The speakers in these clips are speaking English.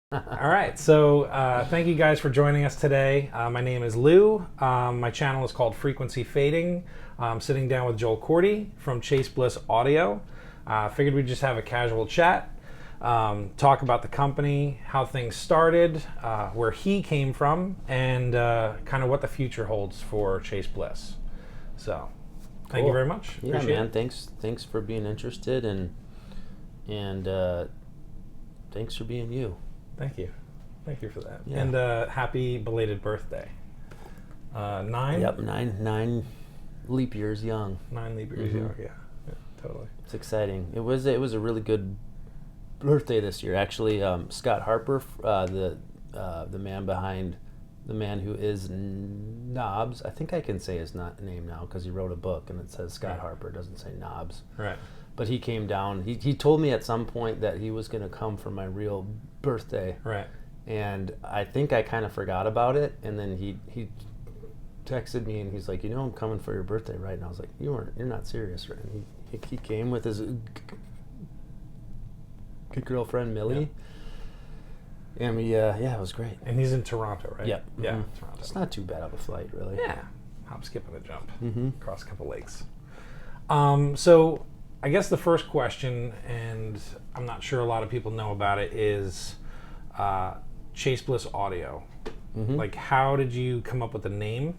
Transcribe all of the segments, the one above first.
All right, so thank you guys for joining us today. My name is Lou. My channel is called Frequency Fading. I'm sitting down with Joel Korte from Chase Bliss Audio. Figured we'd just have a casual chat, talk about the company, how things started, where he came from, and kind of what the future holds for Chase Bliss. So, thank you very much. Yeah, Appreciate man. it. Thanks for being interested, and thanks for being you. Thank you. Thank you for that. Yeah. And happy belated birthday. 9? Yep, nine leap years young. 9 leap years, yeah, totally. It's exciting. It was a really good birthday this year. Actually, Scott Harper, the man who is Knobs. I think I can say his name now because he wrote a book and it says Scott Harper. It doesn't say Knobs. Right. But he came down. He told me at some point that he was going to come for my real birthday. Right. And I think I kind of forgot about it. And then he texted me and he's like, I'm coming for your birthday, right? And I was like, you're not serious, right? And he came with his good girlfriend Millie. Yeah. And it was great. And he's in Toronto, right? Yep. Yeah. Mm-hmm. Toronto. It's not too bad of a flight, really. Yeah. Hop, skip, and a jump across a couple lakes. So I guess the first question, and I'm not sure a lot of people know about it, is Chase Bliss Audio. Like, how did you come up with the name?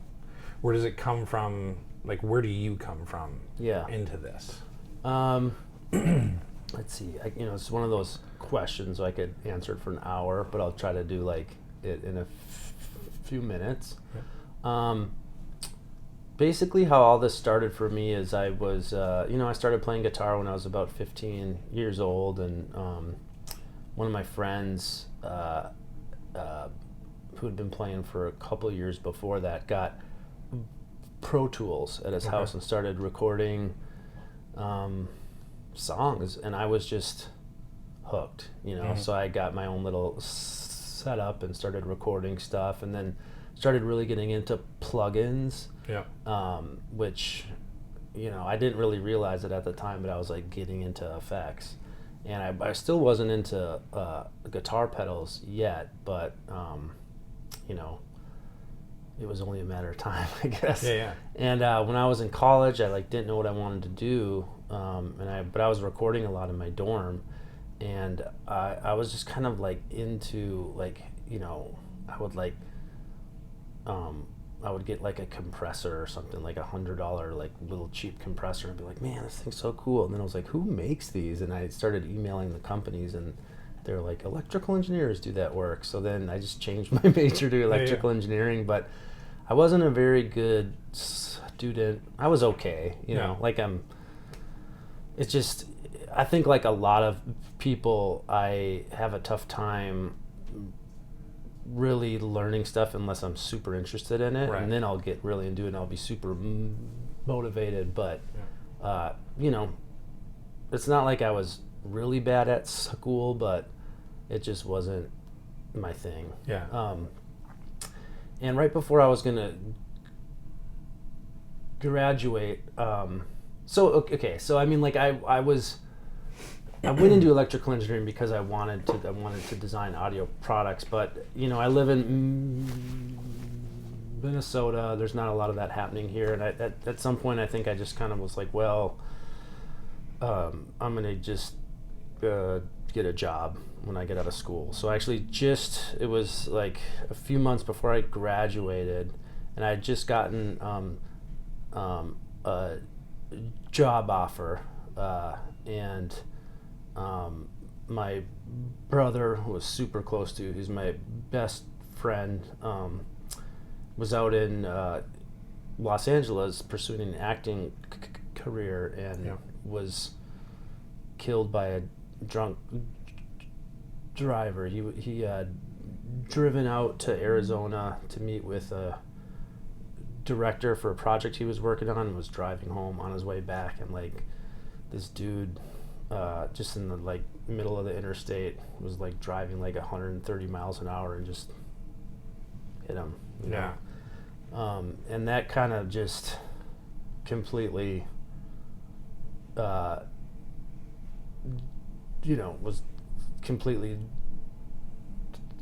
Where does it come from? Like, where do you come from into this? Let's see. It's one of those questions I could answer it for an hour, but I'll try to do like it in a few minutes. Okay. Basically, how all this started for me is I was, I started playing guitar when I was about 15 years old, and one of my friends who had been playing for a couple years before that got Pro Tools at his house and started recording songs, and I was just hooked, So I got my own little setup and started recording stuff, and then started really getting into plugins. Yeah. Which, I didn't really realize it at the time, but I was like getting into effects, and I still wasn't into guitar pedals yet, but it was only a matter of time, I guess. Yeah. And when I was in college, I didn't know what I wanted to do, but I was recording a lot in my dorm, and I was just kind of into I would get a compressor or something, like $100 little cheap compressor, and be like, man, this thing's so cool. And then I was like, who makes these? And I started emailing the companies, and they're like, electrical engineers do that work. So then I just changed my major to electrical engineering, but I wasn't a very good student. I was okay, it's just, I think like a lot of people, I have a tough time really learning stuff unless I'm super interested in it, and then I'll get really into it and I'll be super motivated, but it's not like I was really bad at school, but it just wasn't my thing. And right before I was gonna graduate, so I mean, I went into electrical engineering because I wanted to design audio products, but I live in Minnesota. There's not a lot of that happening here, and at some point I think I just kind of was like, well, I'm gonna just get a job when I get out of school. So actually, it was like a few months before I graduated, and I had just gotten a job offer, and my brother, who was super close to, he's my best friend, was out in Los Angeles pursuing an acting career, and was killed by a drunk driver. He had driven out to Arizona to meet with a director for a project he was working on, and was driving home on his way back, and this dude just in the middle of the interstate was driving 130 miles an hour and just hit him. And that kind of just completely was completely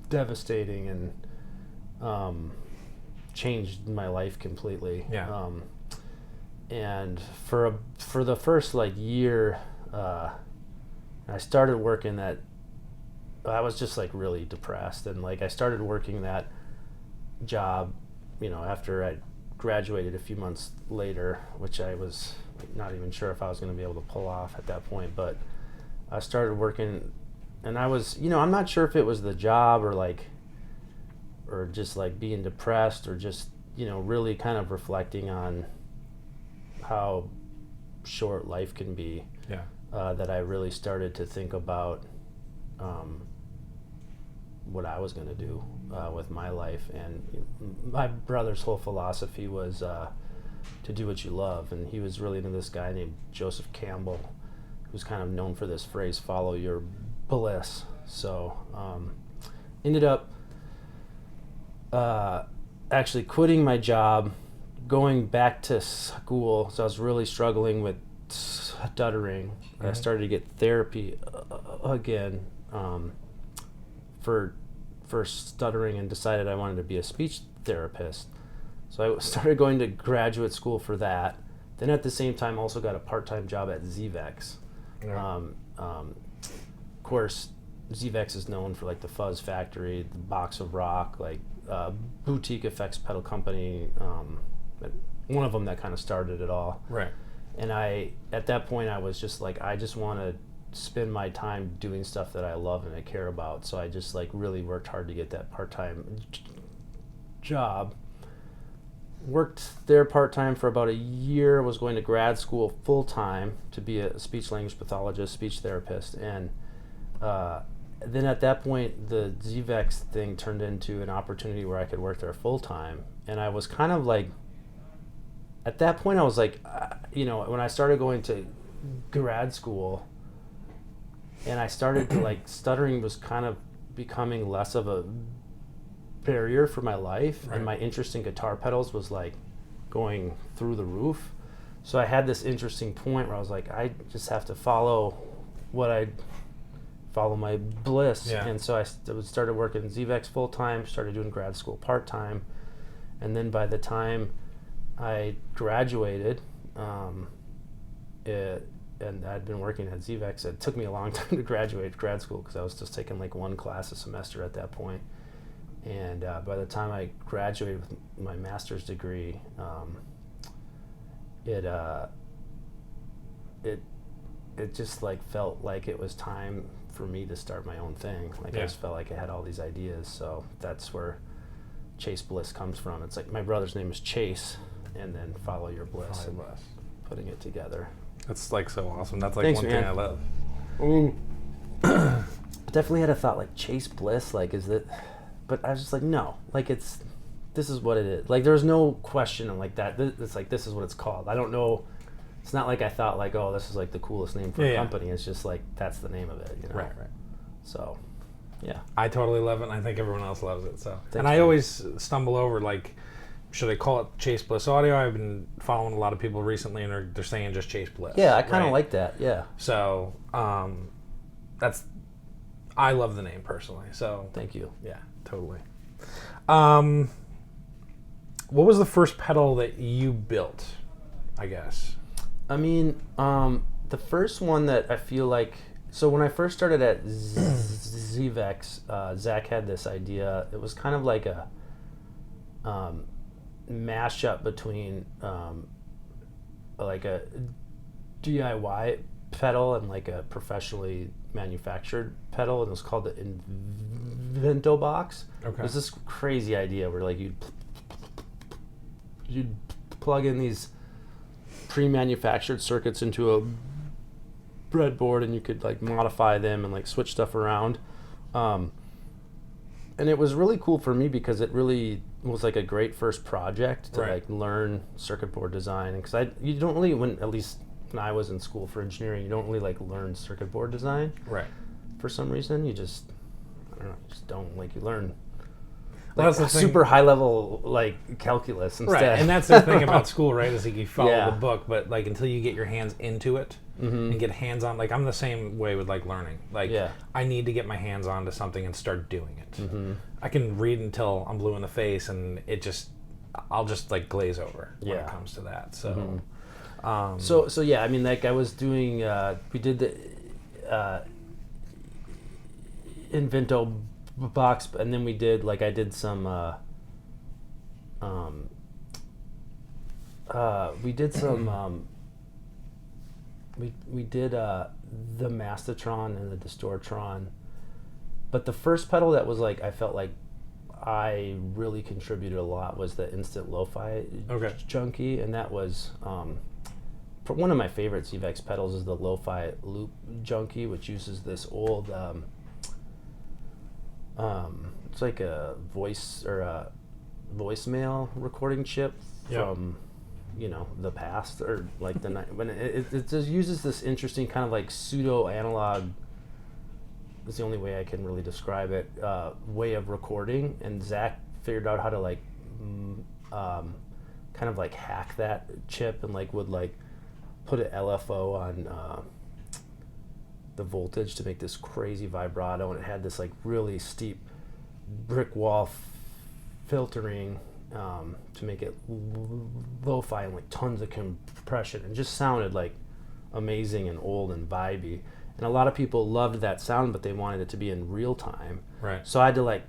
devastating and changed my life completely. Yeah. And for the first like year, I started working that. I was just like really depressed, and like I started working that job, after I graduated a few months later, which I was not even sure if I was going to be able to pull off at that point. But I started working, and I was, I'm not sure if it was the job or just like being depressed, or just, really kind of reflecting on how short life can be. Yeah. That I really started to think about what I was going to do with my life. And my brother's whole philosophy was to do what you love, and he was really into this guy named Joseph Campbell, who's kind of known for this phrase, follow your bliss. So ended up actually quitting my job, going back to school. So I was really struggling with stuttering. I started to get therapy again for stuttering, and decided I wanted to be a speech therapist. So I started going to graduate school for that. Then at the same time also got a part-time job at ZVEX. Yeah. Of course, ZVEX is known for like the Fuzz Factory, the Box of Rock, like boutique effects pedal company. One of them that kind of started it all. Right. And at that point, I was just like, I just want to spend my time doing stuff that I love and I care about. So I just like really worked hard to get that part-time job. Worked there part-time for about a year, was going to grad school full-time to be a speech language pathologist, speech therapist. And then at that point, the ZVEX thing turned into an opportunity where I could work there full-time. And I was kind of like, at that point I was like, when I started going to grad school, and I started to like, stuttering was kind of becoming less of a barrier for my life. Right. And my interest in guitar pedals was like going through the roof. So I had this interesting point where I was like, I just have to follow my bliss. Yeah. And so I started working ZVEX full time, started doing grad school part time, and then by the time I graduated, and I'd been working at ZVEX. It took me a long time to graduate grad school because I was just taking like one class a semester at that point. And by the time I graduated with my master's degree, it just like felt like it was time for me to start my own thing. Like I just felt like I had all these ideas. So that's where Chase Bliss comes from. It's like my brother's name is Chase, and then follow your bliss, and putting it together. That's like so awesome. That's like Thanks, one man. thing I love. I definitely had a thought like Chase Bliss, like is that, but I was just like, no, like this is what it is. Like there's no question like that. It's like, this is what it's called. I don't know. It's not like I thought like, oh, this is like the coolest name for a company. It's just like, that's the name of it, Right. So, yeah. I totally love it, and I think everyone else loves it. So, Thanks, and I man. always stumble over like, should I call it Chase Bliss Audio? I've been following a lot of people recently, and they're saying just Chase Bliss. Yeah, I kind of like that. Yeah. So, I love the name personally. So, Thank you. yeah, totally. What was the first pedal that you built? I guess. I mean, the first one that I feel like, so when I first started at ZVEX, Zach had this idea. It was kind of like a mashup between like a DIY pedal and like a professionally manufactured pedal, and it was called the Invento Box. Okay. It was this crazy idea where like you'd plug in these pre-manufactured circuits into a breadboard, and you could like modify them and like switch stuff around. And it was really cool for me because it really was like a great first project to like learn circuit board design. Because you don't really, at least when I was in school for engineering, you don't really like learn circuit board design. Right. For some reason, you just, I don't know, you just don't like, you learn. Well, that's the thing. super high level like calculus instead. Right, and that's the thing about school, right? Is like you follow Yeah. the book, but like until you get your hands into it and get hands on. Like I'm the same way with like learning. Like Yeah. I need to get my hands onto something and start doing it. I can read until I'm blue in the face, and I'll just like glaze over when it Yeah. comes to that. So, So yeah, I mean, like I was doing, we did the Invento box, and then we did I did some, we did some, we did the Mastatron and the Distortron, but the first pedal that was like I felt like I really contributed a lot was the Instant Lo-Fi Junkie, and that was for one of my favorite ZVEX pedals is the Lo-Fi Loop Junkie, which uses this old it's like a voice or a voicemail recording chip from the past, or like the night when it just uses this interesting kind of like pseudo analog, is the only way I can really describe it, way of recording, and Zach figured out how to like kind of like hack that chip and like would like put an LFO on the voltage to make this crazy vibrato, and it had this like really steep brick wall filtering to make it lo-fi and like tons of compression, and just sounded like amazing and old and vibey. And a lot of people loved that sound, but they wanted it to be in real time. right. So I had to like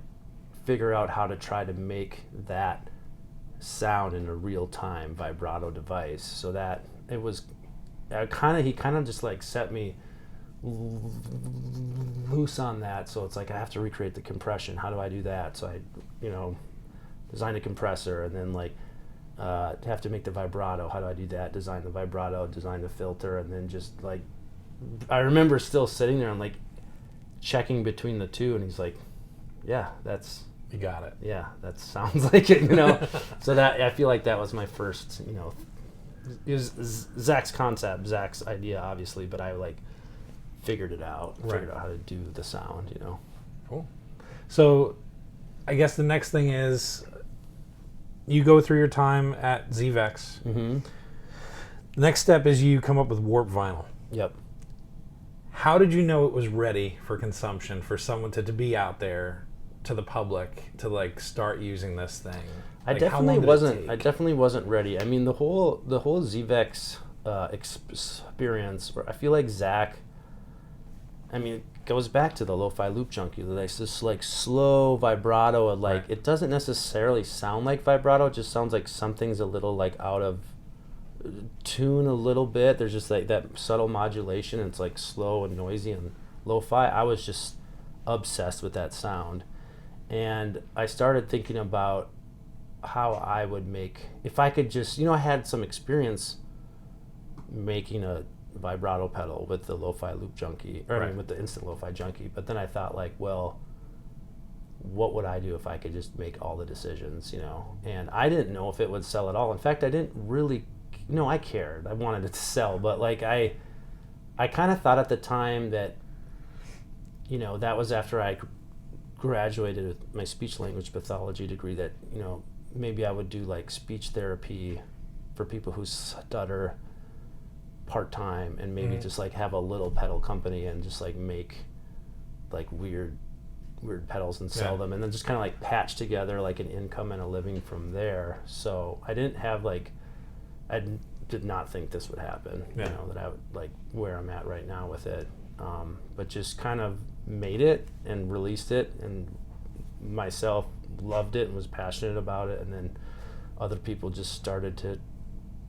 figure out how to try to make that sound in a real time vibrato device. So that it was he kind of just like set me loose on that. So it's like I have to recreate the compression. How do I do that? So I, designed a compressor, and then like have to make the vibrato. How do I do that? Design the vibrato, design the filter, and then just like I remember still sitting there and like checking between the two, and he's like, "Yeah, You got it. yeah, that sounds like it," So that I feel like that was my first, it was Zach's concept, Zach's idea, obviously, but I like figured it out, figured out how to do the sound, Cool. So, I guess the next thing is you go through your time at ZVEX. Mm-hmm. The next step is you come up with Warp Vinyl. Yep. How did you know it was ready for consumption, for someone to be out there to the public to like start using this thing? I Like, how long did it take? I definitely wasn't ready. I mean, the whole ZVEX experience, where I feel like Zach, I mean, it goes back to the Lo-Fi Loop Junkie. Like this like slow vibrato, and like it doesn't necessarily sound like vibrato. It just sounds like something's a little like out of tune a little bit. There's just like that subtle modulation. And it's like slow and noisy and lo-fi. I was just obsessed with that sound, and I started thinking about how I would make, if I could just, I had some experience making a vibrato pedal with the Lo-Fi Loop Junkie, or I mean with the Instant Lo-Fi Junkie, but then I thought like, well, what would I do if I could just make all the decisions, and I didn't know if it would sell at all. In fact, I didn't really, I cared, I wanted it to sell, but like I kind of thought at the time that, that was after I graduated with my speech language pathology degree, that, maybe I would do like speech therapy for people who stutter part-time, and maybe just like have a little pedal company and just like make like weird pedals and sell them, and then just kind of like patch together like an income and a living from there. So I didn't have like, I did not think this would happen, that I would like where I'm at right now with it, but just kind of made it and released it, and myself loved it and was passionate about it, and then other people just started to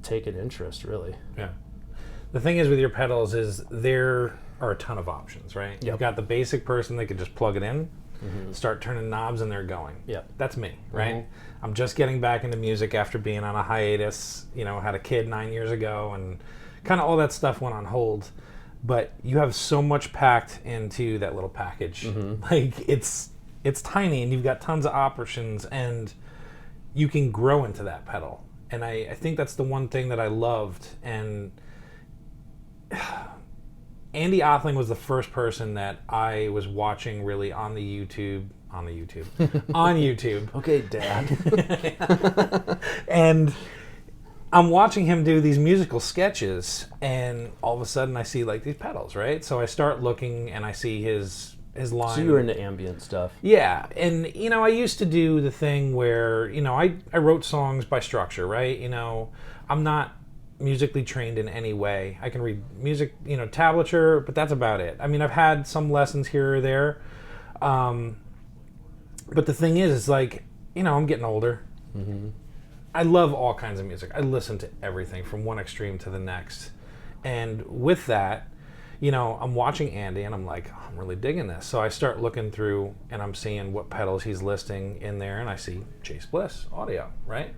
take an interest, really. Yeah. The thing is with your pedals is there are a ton of options, right? Yep. You've got the basic person that could just plug it in, start turning knobs, and they're going. Yep. That's me, right? I'm just getting back into music after being on a hiatus, had a kid 9 years ago, and kind of all that stuff went on hold. But you have so much packed into that little package. Like it's tiny, and you've got tons of options, and you can grow into that pedal. And I think that's the one thing that I loved. And Andy Othling was the first person that I was watching really on YouTube. On YouTube. Okay, Dad. And I'm watching him do these musical sketches, and all of a sudden I see like these pedals, right? So I start looking, and I see his line. So you were into ambient stuff. Yeah, and I used to do the thing where I wrote songs by structure, right? I'm not musically trained in any way. I can read music, tablature, but that's about it. I mean, I've had some lessons here or there, but the thing is like, I'm getting older. Mm-hmm. I love all kinds of music. I listen to everything from one extreme to the next. And with that, I'm watching Andy and I'm like, oh, I'm really digging this. So I start looking through and I'm seeing what pedals he's listing in there, and I see Chase Bliss audio, right?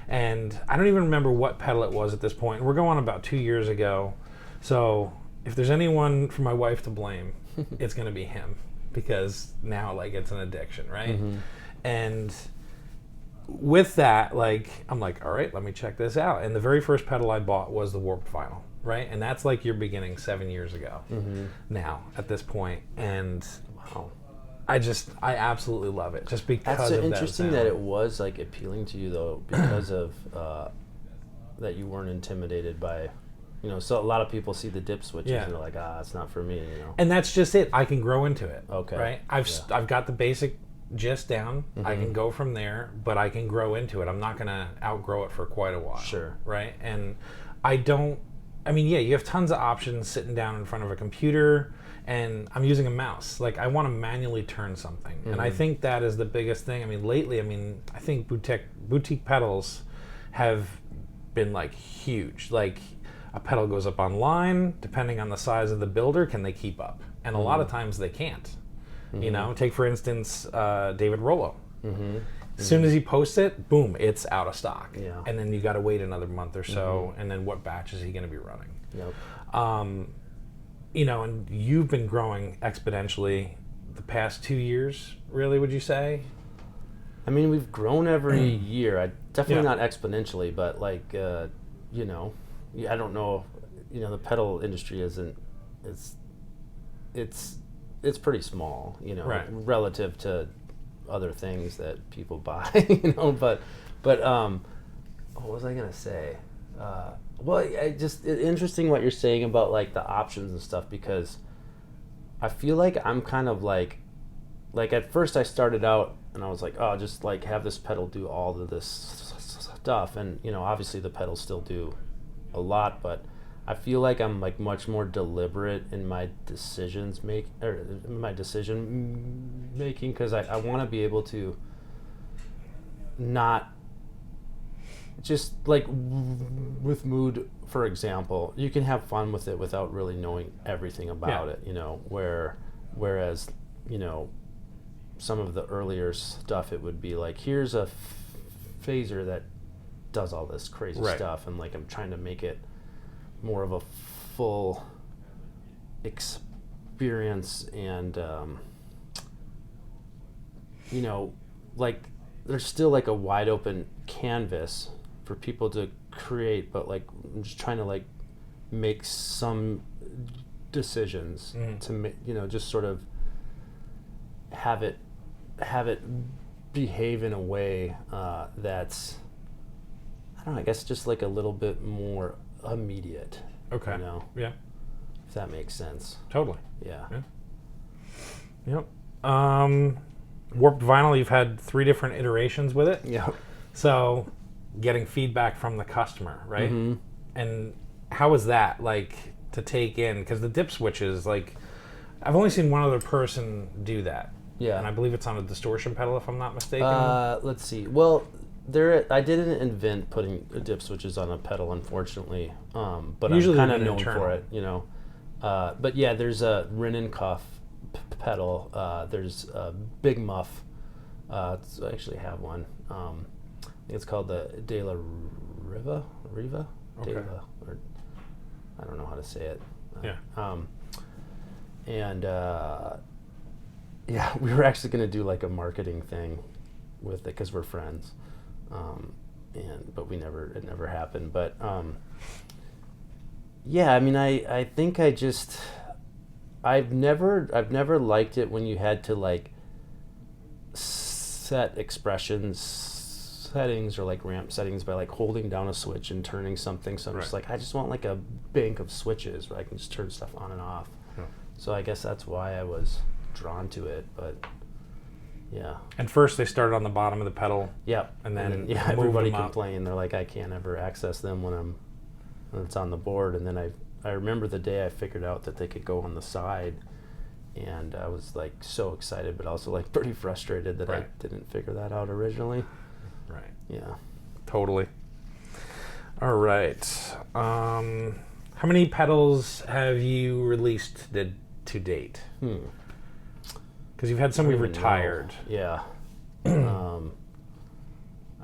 And I don't even remember what pedal it was at this point. We're going about 2 years ago. So if there's anyone for my wife to blame, it's going to be him, because now like it's an addiction, right? Mm-hmm. And with that, like, I'm like, all right, let me check this out. And the very first pedal I bought was the warped vinyl, right? And that's like your beginning 7 years ago now at this point. And wow, I absolutely love it just because That's of that interesting sound. that it was like appealing to you though, because of that you weren't intimidated by, so a lot of people see the dip switches and they're like, it's not for me, And that's just it. I can grow into it. Okay. Right? I've got the basic gist down. I can go from there, but I can grow into it. I'm not going to outgrow it for quite a while. Sure. Right? And you have tons of options sitting down in front of a computer, and I'm using a mouse. Like, I want to manually turn something. And I think that is the biggest thing. I mean, lately, I think boutique pedals have been like huge. Like, a pedal goes up online, depending on the size of the builder, can they keep up? And a lot of times they can't. Take for instance David Rollo. As soon as he posts it, boom, it's out of stock. Yeah. And then you got to wait another month or so, and then what batch is he going to be running? Yep. And you've been growing exponentially the past 2 years, really, would you say? I mean, we've grown every year. Definitely not exponentially, but like, I don't know. The pedal industry it's pretty small, Right. relative to other things that people buy, But what was I gonna say? It's interesting what you're saying about like the options and stuff, because I feel like I'm kind of like at first I started out and I was like, oh, just like have this pedal do all of this stuff, and obviously the pedals still do a lot, but I feel like I'm like much more deliberate in my decision making, because I want to be able to not just like with mood, for example, you can have fun with it without really knowing everything about it, whereas some of the earlier stuff, it would be like, here's a phaser that does all this crazy stuff, and like I'm trying to make it more of a full experience, and like there's still like a wide open canvas for people to create, but like I'm just trying to like make some decisions to just sort of have it behave in a way that's, I don't know, I guess just like a little bit more immediate. Okay. Yeah. If that makes sense. Totally. Yeah. Yep. Warped vinyl, you've had 3 different iterations with it. Yeah. So getting feedback from the customer, right? Mm-hmm. And how is that like to take in? Because the dip switches, like, I've only seen one other person do that. Yeah. And I believe it's on a distortion pedal, if I'm not mistaken. Let's see. Well, I didn't invent putting dip switches on a pedal, unfortunately. But usually I'm kind of known for it, But yeah, there's a Rinnenkopf pedal. There's a Big Muff. I actually have one. I think it's called the De La Riva. Okay. Or I don't know how to say it. We were actually going to do like a marketing thing with it because we're friends, but it never happened. But I mean, I think I just I've never liked it when you had to like set settings or like ramp settings by like holding down a switch and turning something. So I'm just like, I just want like a bank of switches where I can just turn stuff on and off. Yeah. So I guess that's why I was drawn to it, but yeah. And first they started on the bottom of the pedal. Yep. And then everybody complained. They're like, I can't ever access them when it's on the board. And then I remember the day I figured out that they could go on the side, and I was like so excited, but also like pretty frustrated that I didn't figure that out originally. Right. Yeah. Totally. All right. How many pedals have you released to date? Because you've had some you've retired. Yeah. I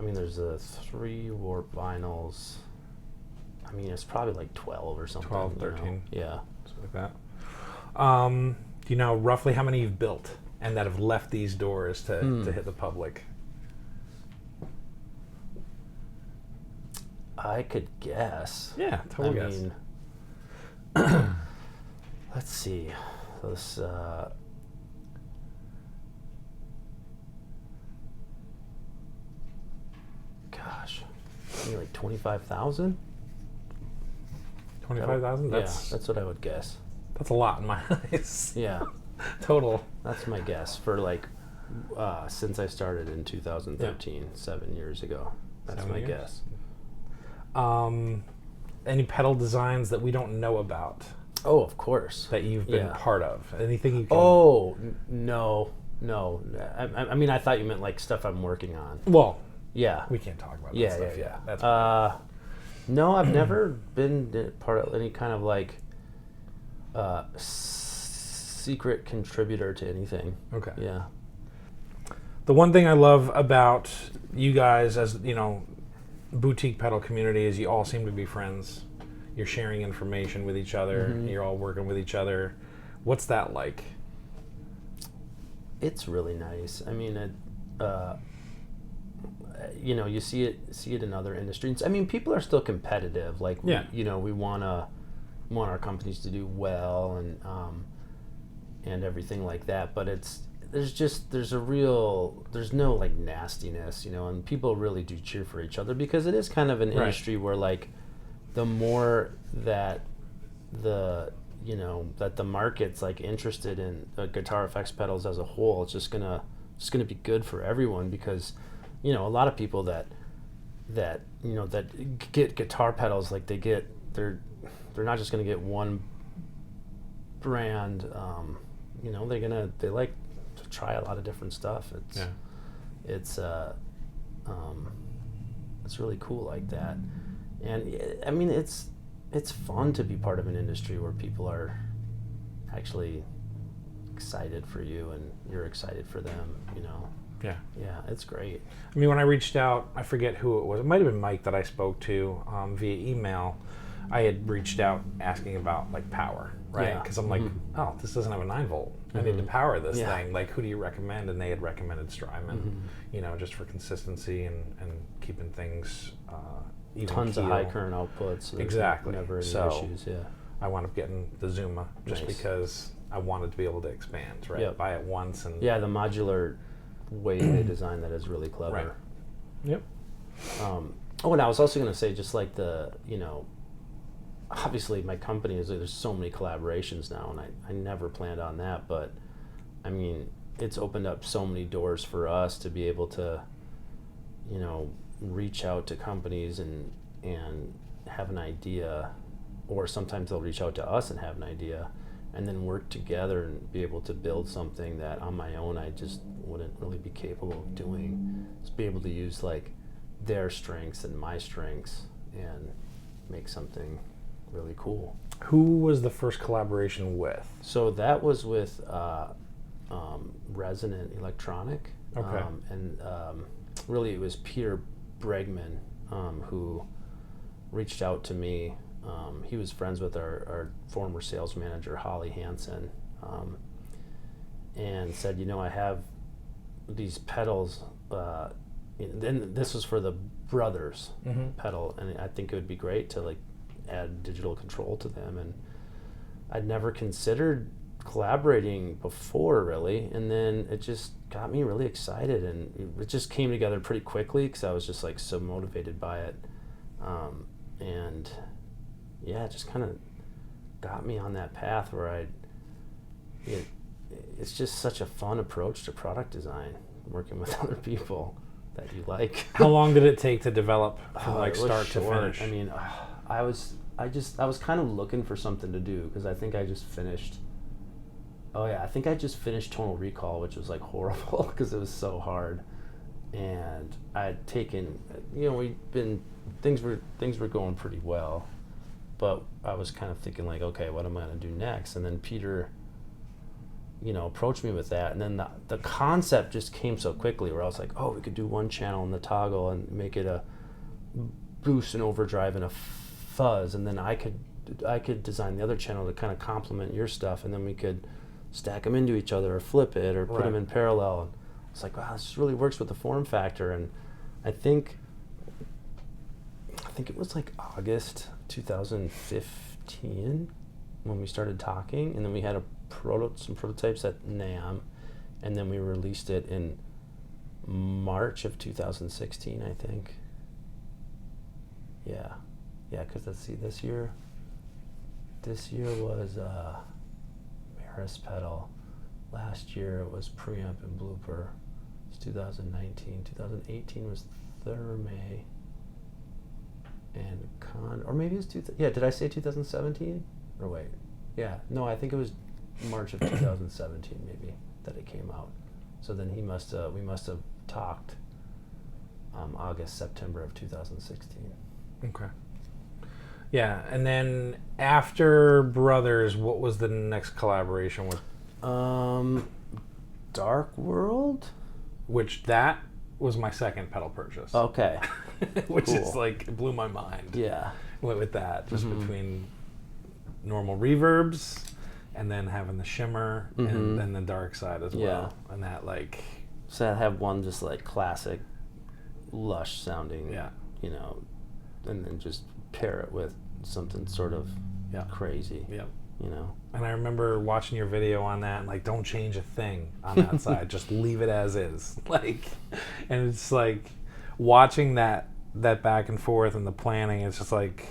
mean, there's the 3 warp vinyls. I mean, it's probably like 12 or something. 12, 13. Yeah. Something like that. Do you know roughly how many you've built and that have left these doors to hit the public? I could guess. Yeah, totally guess. Mean, let's see. Those, gosh, maybe like 25,000? 25,000? That's what I would guess. That's a lot in my eyes. Yeah. Total. That's my guess for like, since I started in 2013, 7 years ago. That's my guess. Any pedal designs that we don't know about? Oh, of course. That you've been part of? Anything you can... Oh, no. I mean, I thought you meant like stuff I'm working on. Well, yeah. We can't talk about that stuff. Yeah. That's no, I've never been part of any kind of like secret contributor to anything. Okay. Yeah. The one thing I love about you guys as, boutique pedal community is you all seem to be friends. You're sharing information with each other. Mm-hmm. You're all working with each other. What's that like? It's really nice. I mean, you see it in other industries. I mean, people are still competitive. Like, we want our companies to do well and everything like that. But there's no like nastiness, and people really do cheer for each other because it is kind of an industry where like the more that that the market's like interested in guitar effects pedals as a whole, it's just gonna be good for everyone because a lot of people that get guitar pedals, like they're not just gonna get one brand. They like to try a lot of different stuff. It's really cool like that. And I mean, it's fun to be part of an industry where people are actually excited for you and you're excited for them, Yeah. Yeah, it's great. I mean, when I reached out, I forget who it was. It might have been Mike that I spoke to via email. I had reached out asking about like power, right? Because I'm like, oh, this doesn't have a 9-volt. I need to power this thing. Like, who do you recommend? And they had recommended Strymon, just for consistency and keeping things even tons of high current outputs. So exactly. Never any issues. Yeah. I wound up getting the Zuma just because I wanted to be able to expand, right? Yep. Buy it once and the modular way they design that is really clever. Right. Yep. And I was also going to say, just like obviously my company there's so many collaborations now, and I never planned on that, but I mean, it's opened up so many doors for us to be able to, reach out to companies and have an idea, or sometimes they'll reach out to us and have an idea, and then work together and be able to build something that on my own I just wouldn't really be capable of doing. Just be able to use like their strengths and my strengths and make something really cool. Who was the first collaboration with? So that was with Resonant Electronic. Okay. And really it was Peter Bregman who reached out to me. He was friends with our former sales manager, Holly Hansen, and said, I have these pedals, and this was for the Brothers pedal, and I think it would be great to like add digital control to them. And I'd never considered collaborating before, really, and then it just got me really excited, and it just came together pretty quickly because I was just like so motivated by it, and yeah, it just kind of got me on that path where it's just such a fun approach to product design, working with other people that you like. How long did it take to develop from like It was start to short. finish? I mean, I was kind of looking for something to do because I think I just finished. Oh yeah, I think I just finished Tonal Recall, which was like horrible because it was so hard, and I'd taken, things were going pretty well, but I was kind of thinking like, okay, what am I gonna do next? And then Peter, approached me with that, and then the concept just came so quickly where I was like, oh, we could do one channel in the toggle and make it a boost and overdrive and a fuzz, and then I could design the other channel to kind of complement your stuff, and then we could stack them into each other or flip it or put them in parallel. And it's like, wow, this just really works with the form factor. And I think it was like August 2015 when we started talking, and then we had some prototypes at NAMM, and then we released it in March of 2016, I think. Yeah, because let's see, this year was Maris pedal. Last year it was preamp and blooper. It's 2019. 2018 was Therme and or maybe it's did I say 2017? Or wait, yeah, no, I think it was March of 2017 maybe that it came out. So then we must have talked August, September of 2016. Okay. Yeah, and then after Brothers, what was the next collaboration with? Dark World? Which that was my second pedal purchase. Okay. Which Cool. is like, it blew my mind. Yeah. Went with that, just between normal reverbs and then having the shimmer and then the dark side as well. And that like... So I have one just like classic, lush sounding, and then just pair it with something sort of crazy, And I remember watching your video on that, and like, don't change a thing on that side, just leave it as is. Like, and it's like watching that back and forth and the planning. It's just like,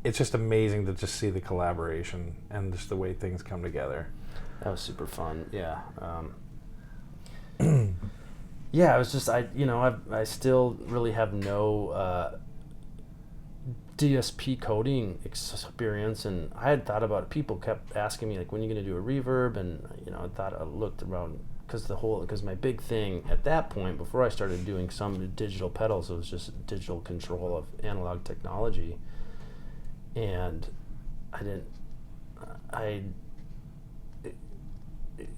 it's just amazing to just see the collaboration and just the way things come together. That was super fun. Yeah. Yeah, it was just I still really have no DSP coding experience, and I had thought about it. People kept asking me like, when are you going to do a reverb? And I looked around because my big thing at that point, before I started doing some digital pedals, it was just digital control of analog technology, and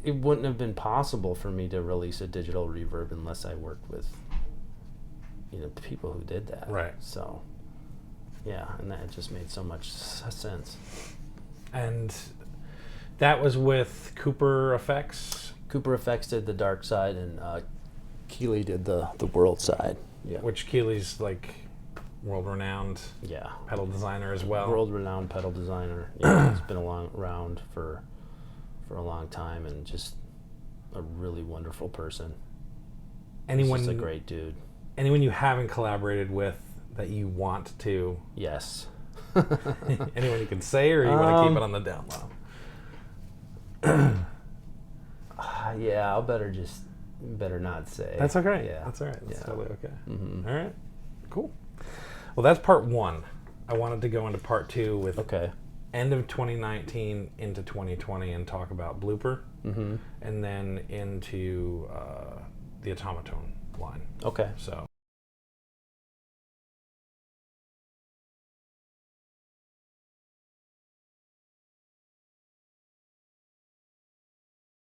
it wouldn't have been possible for me to release a digital reverb unless I worked with people who did that. Right. So yeah, and that just made so much sense. And that was with Cooper Effects? Cooper Effects did the dark side, and Keeley did the world side. Yeah. Which Keeley's like world-renowned pedal designer as well. World-renowned pedal designer. Yeah, he's been around for a long time, and just a really wonderful person. He's just a great dude. Anyone you haven't collaborated with that you want to? Yes. Anyone you can say, or you want to keep it on the down low? Yeah, I'll better not say. That's okay. Yeah. That's all right. That's totally okay. Mm-hmm. All right. Cool. Well, that's part one. I wanted to go into part two with end of 2019 into 2020 and talk about Blooper, and then into the Automatone line. Okay. So.